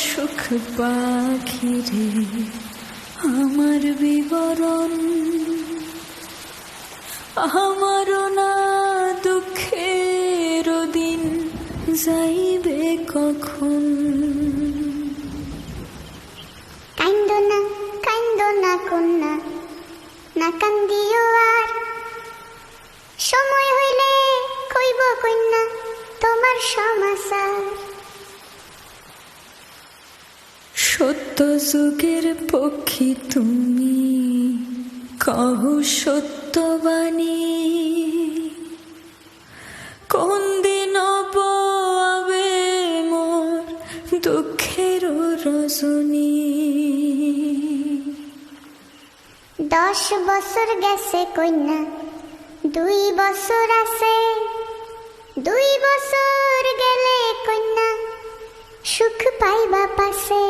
সুখ পাখিরে আমার বিবরণ, আমারও না দুঃখের দিন যাইবে কখন। কাইন্দ না কন্যা, না কান্দিও আর, সময় হইলে কইব কন্যা তোমার সমাচার। সত্য যুগের পক্ষী তুমি, কহু সত্যবাণী, কোন দিন আবে মোর দুঃখের রজনী। 10 বছর গেছে কন্যা, 2 বছর আছে, 2 বছর গেলে কন্যা সুখ পাইবা পাশে।